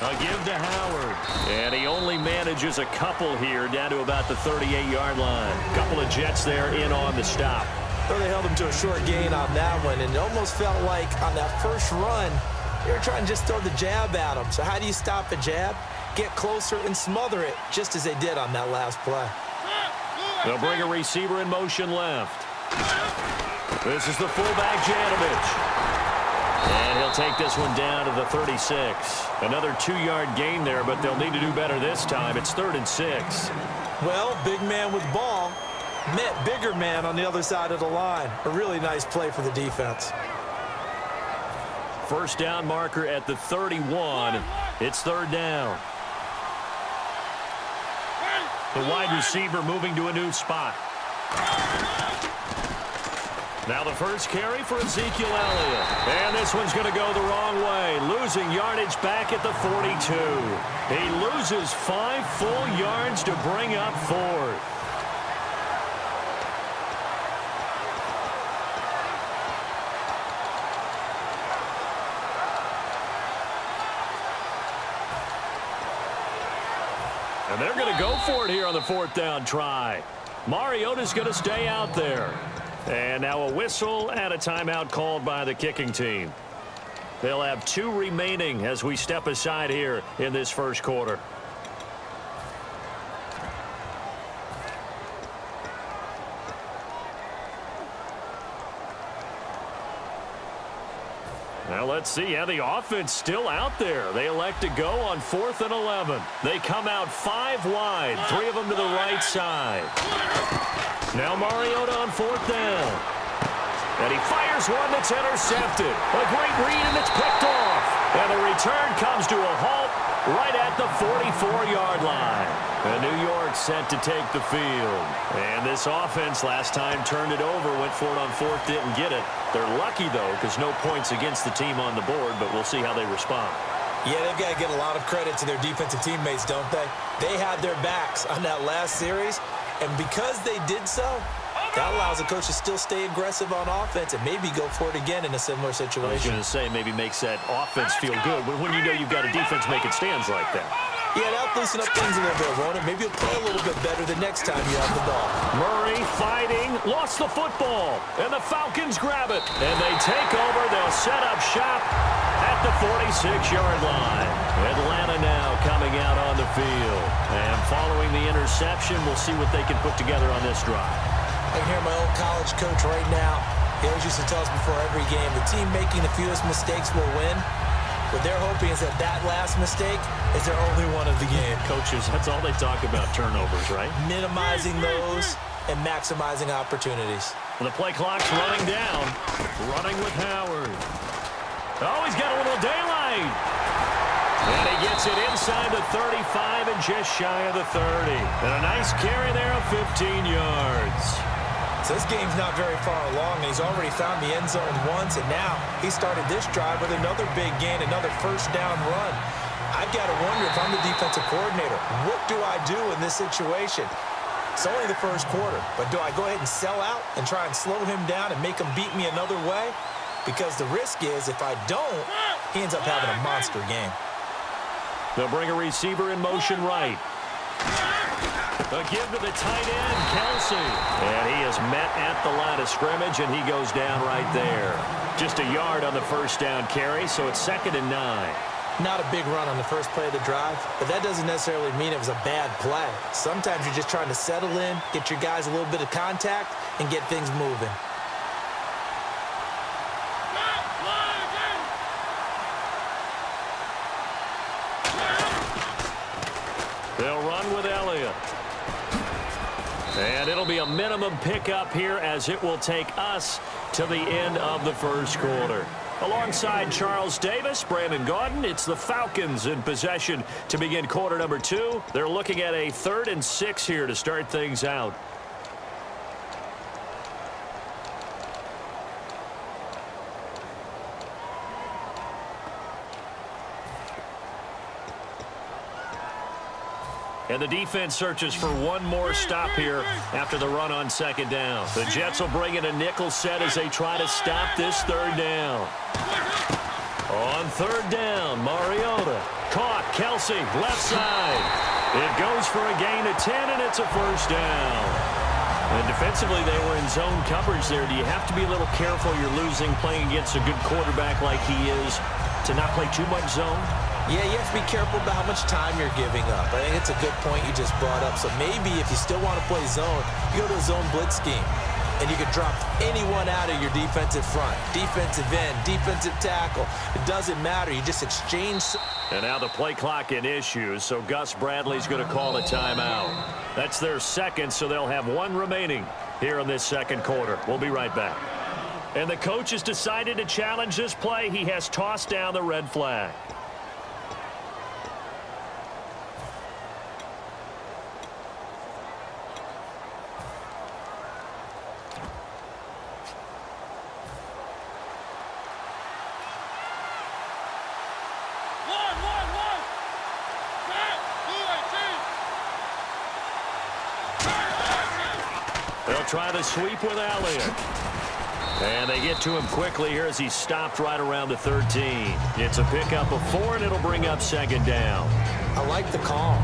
A give to Howard. And he only manages a couple here down to about the 38-yard line. Couple of Jets there in on the stop. Well, they held him to a short gain on that one, and it almost felt like on that first run, they were trying to just throw the jab at him. So how do you stop a jab? Get closer and smother it, just as they did on that last play. They'll bring a receiver in motion left. This is the fullback, Janovich. And he'll take this one down to the 36. Another 2-yard gain there, but they'll need to do better this time. It's 3rd and 6. Well, big man with ball met bigger man on the other side of the line. A really nice play for the defense. First down marker at the 31. It's 3rd down. The wide receiver moving to a new spot. Now the first carry for Ezekiel Elliott. And this one's going to go the wrong way. Losing yardage back at the 42. He loses 5 full yards to bring up 4th. And they're going to go for it here on the 4th down try. Mariota's going to stay out there. And now a whistle and a timeout called by the kicking team. They'll have 2 remaining as we step aside here in this first quarter. Now let's see. Yeah, the offense still out there. They elect to go on 4th and 11. They come out 5 wide, 3 of them to the right side. Now Mariota on 4th down. And he fires one that's intercepted. A great read, and it's picked off. And the return comes to a halt right at the 44-yard line. And New York set to take the field. And this offense last time turned it over, went for it on 4th, didn't get it. They're lucky, though, because no points against the team on the board, but we'll see how they respond. Yeah, they've got to get a lot of credit to their defensive teammates, don't they? They had their backs on that last series, and because they did so, that allows the coach to still stay aggressive on offense and maybe go for it again in a similar situation. I was going to say maybe makes that offense feel good, but when you know you've got a defense making stands like that. Yeah, that'll loosen up things a little bit, won't it? Maybe you'll play a little bit better the next time you have the ball. Murray fighting, lost the football, and the Falcons grab it. And they take over. They'll set up shop at the 46-yard line. Atlanta now coming out on the field. And following the interception, we'll see what they can put together on this drive. I can hear my old college coach right now. He always used to tell us before every game, the team making the fewest mistakes will win. What they're hoping is that that last mistake is their only one of the game. Coaches, that's all they talk about, turnovers, right? Minimizing those and maximizing opportunities. Well, the play clock's running down. Running with Howard. Oh, he's got a little daylight. And he gets it inside the 35 and just shy of the 30. And a nice carry there of 15 yards. So this game's not very far along, and he's already found the end zone once, and now he started this drive with another big gain, another first down run. I've got to wonder if I'm the defensive coordinator, what do I do in this situation? It's only the first quarter, but do I go ahead and sell out and try and slow him down and make him beat me another way? Because the risk is if I don't, he ends up having a monster game. They'll bring a receiver in motion right. A give to the tight end, Kelsey. And he is met at the line of scrimmage, and he goes down right there. Just a yard on the first down carry, so it's 2nd and 9. Not a big run on the first play of the drive, but that doesn't necessarily mean it was a bad play. Sometimes you're just trying to settle in, get your guys a little bit of contact, and get things moving. They'll run with Elliott. And it'll be a minimum pickup here as it will take us to the end of the first quarter. Alongside Charles Davis, Brandon Gaudin, it's the Falcons in possession to begin quarter number 2. They're looking at a 3rd and 6 here to start things out. And the defense searches for one more stop here after the run on 2nd down. The Jets will bring in a nickel set as they try to stop this 3rd down. On 3rd down, Mariota. caught. Kelsey, left side. It goes for a gain of 10, and it's a first down. And defensively, they were in zone coverage there. Do you have to be a little careful? You're losing playing against a good quarterback like he is to not play too much zone? Yeah, you have to be careful about how much time you're giving up. I think it's a good point you just brought up. So maybe if you still want to play zone, you go to a zone blitz scheme. And you can drop anyone out of your defensive front. Defensive end, defensive tackle. It doesn't matter. You just exchange. And now the play clock in issues, so Gus Bradley's going to call a timeout. That's their second, so they'll have one remaining here in this second quarter. We'll be right back. And the coach has decided to challenge this play. He has tossed down the red flag. They'll try the sweep with Elliott. And they get to him quickly here as he's stopped right around the 13. It's a pickup of 4, and it'll bring up second down. I like the call.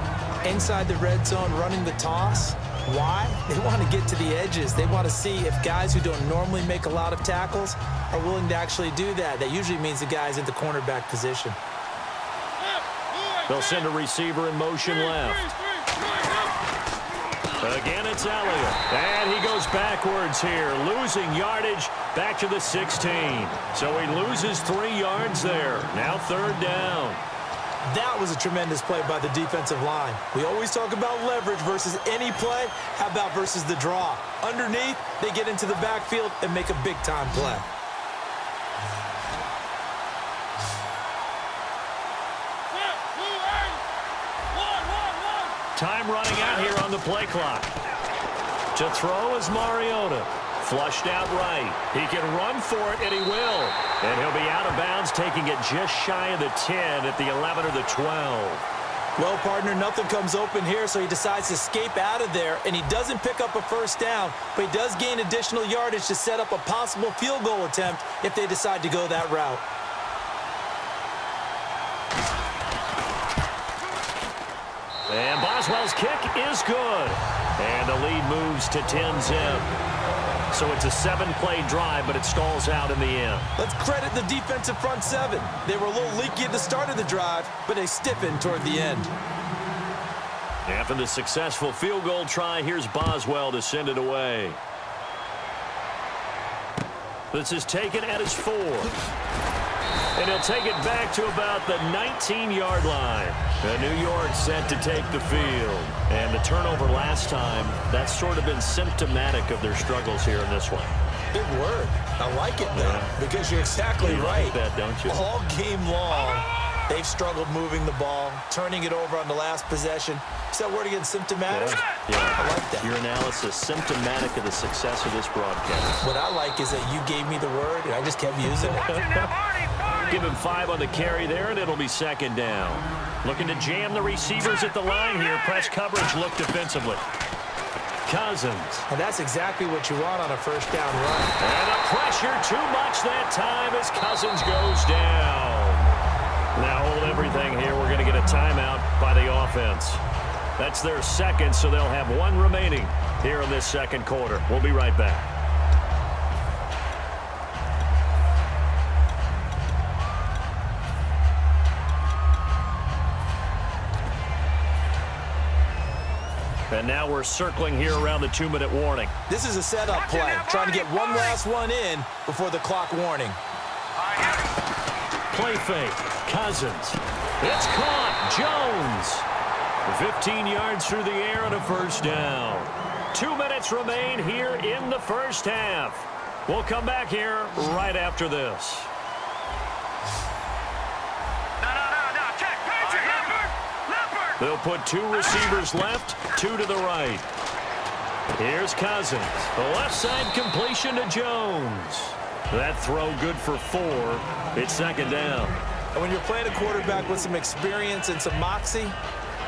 Inside the red zone, running the toss. Why? They want to get to the edges. They want to see if guys who don't normally make a lot of tackles are willing to actually do that. That usually means the guy's in the cornerback position. They'll send a receiver in motion left. Again, it's Elliott. And he goes backwards here, losing yardage back to the 16. So he loses 3 yards there. Now third down. That was a tremendous play by the defensive line. We always talk about leverage versus any play. How about versus the draw? Underneath, they get into the backfield and make a big-time play. Time running out here on the play clock. To throw is Mariota. Flushed out right. He can run for it, and he will. And he'll be out of bounds, taking it just shy of the 10 at the 11 or the 12. Well, partner, nothing comes open here, so he decides to escape out of there, and he doesn't pick up a first down, but he does gain additional yardage to set up a possible field goal attempt if they decide to go that route. And Boswell's kick is good. And the lead moves to 10-zip. So it's a 7-play drive, but it stalls out in the end. Let's credit the defensive front 7. They were a little leaky at the start of the drive, but they stiffened toward the end. After the successful field goal try, here's Boswell to send it away. This is taken at his 4. And he'll take it back to about the 19-yard line. And New York set to take the field. And the turnover last time, that's sort of been symptomatic of their struggles here in this one. Big word. I like it, though, because you're exactly right. Like that, don't you? All game long, they've struggled moving the ball, turning it over on the last possession. Is that word again, symptomatic? Yeah. I like that. Your analysis, symptomatic of the success of this broadcast. What I like is that you gave me the word, and I just kept using it. Give him 5 on the carry there, and it'll be second down. Looking to jam the receivers at the line here. Press coverage, look defensively. Cousins. And that's exactly what you want on a first down run. And the pressure too much that time as Cousins goes down. Now hold everything here. We're going to get a timeout by the offense. That's their second, so they'll have 1 remaining here in this second quarter. We'll be right back. And now we're circling here around the 2-minute warning. This is a setup play, trying to get one last one in before the clock warning. Play fake. Cousins. It's caught. Jones. 15 yards through the air and a first down. 2 minutes remain here in the first half. We'll come back here right after this. They'll put 2 receivers left, 2 to the right. Here's Cousins. The left side completion to Jones. That throw good for 4. It's second down. And when you're playing a quarterback with some experience and some moxie,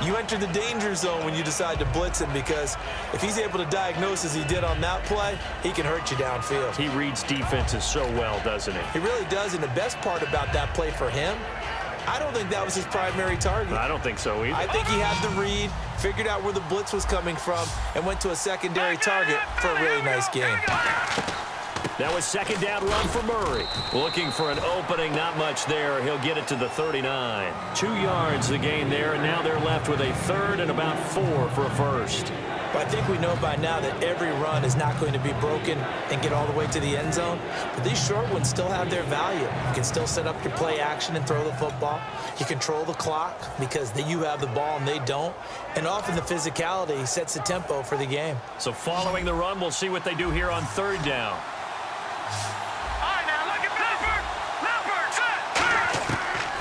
you enter the danger zone when you decide to blitz him, because if he's able to diagnose as he did on that play, he can hurt you downfield. He reads defenses so well, doesn't he? He really does, and the best part about that play for him I don't think that was his primary target. I don't think so either. I think he had the read, figured out where the blitz was coming from, and went to a secondary target for a really nice game. Now a second down run for Murray. Looking for an opening, not much there. He'll get it to the 39. 2 yards the gain there, and now they're left with a third and about 4 for a first. But I think we know by now that every run is not going to be broken and get all the way to the end zone. But these short ones still have their value. You can still set up your play action and throw the football. You control the clock because you have the ball and they don't. And often the physicality sets the tempo for the game. So following the run, we'll see what they do here on third down.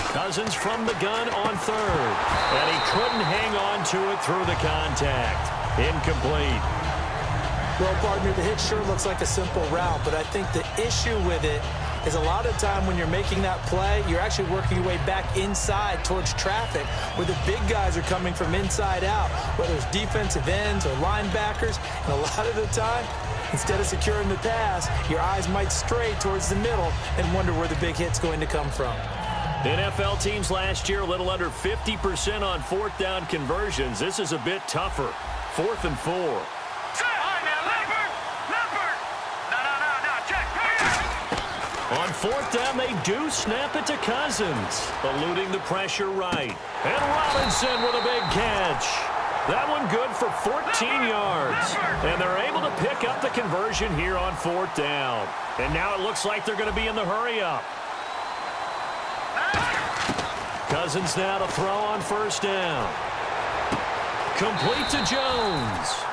Cousins from the gun on third. And he couldn't hang on to it through the contact. Incomplete. Well, partner, the hit sure looks like a simple route, but I think the issue with it is a lot of time when you're making that play, you're actually working your way back inside towards traffic where the big guys are coming from inside out, whether it's defensive ends or linebackers. And a lot of the time, instead of securing the pass, your eyes might stray towards the middle and wonder where the big hit's going to come from. NFL teams last year a little under 50% on fourth down conversions. This is a bit tougher. 4th and 4. On fourth down, they do snap it to Cousins, eluding the pressure right. And Robinson with a big catch. That one good for 14 yards. And they're able to pick up the conversion here on fourth down. And now it looks like they're going to be in the hurry-up. Cousins now to throw on first down. Complete to Jones.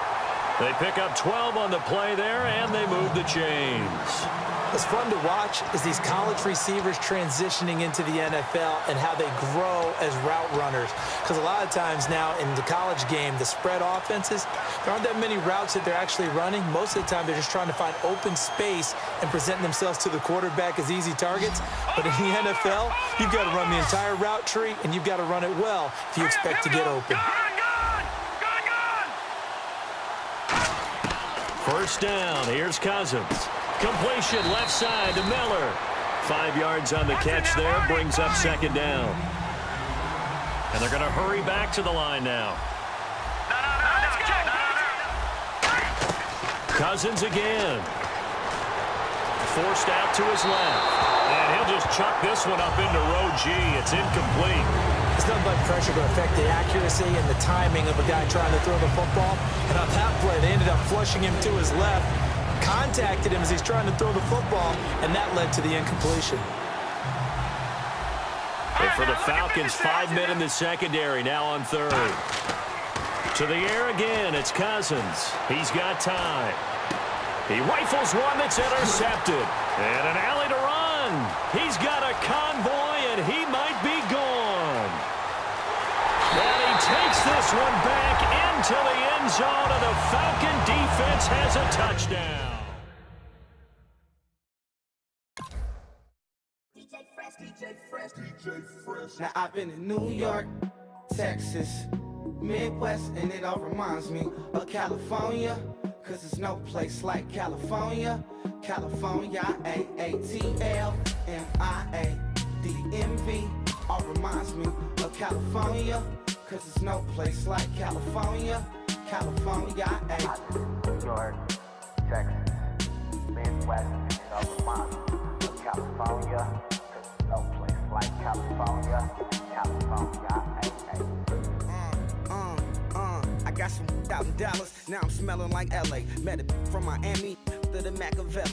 They pick up 12 on the play there, and they move the chains. What's fun to watch is these college receivers transitioning into the NFL and how they grow as route runners. Because a lot of times now in the college game, the spread offenses, there aren't that many routes that they're actually running. Most of the time, they're just trying to find open space and present themselves to the quarterback as easy targets. But in the NFL, you've got to run the entire route tree, and you've got to run it well if you expect to get open. First down, here's Cousins. Completion left side to Miller. 5 yards on the catch there, brings up second down. And they're going to hurry back to the line now. Cousins again. Forced out to his left. And he'll just chuck this one up into row G. It's incomplete. It's nothing but pressure to affect the accuracy and the timing of a guy trying to throw the football. And on that play, they ended up flushing him to his left. Contacted him as he's trying to throw the football, and that led to the incompletion. And for the Falcons, 5 men in the secondary, now on third. To the air again, it's Cousins. He's got time. He rifles one that's intercepted. And an alley to run. He's got a convoy, and he might be gone. And he takes this one back into the end zone, and the Falcon defense has a touchdown. Now I've been in New York, Texas, Midwest, and it all reminds me of California, cause there's no place like California. California, AATLMIA-DMV, all reminds me of California, cause there's no place like California. California, New York, Texas, Midwest, and it all reminds me of California, cause there's no place like California. California, I got some out in Dallas, now I'm smelling like LA. Met it from Miami to the Machiavelli.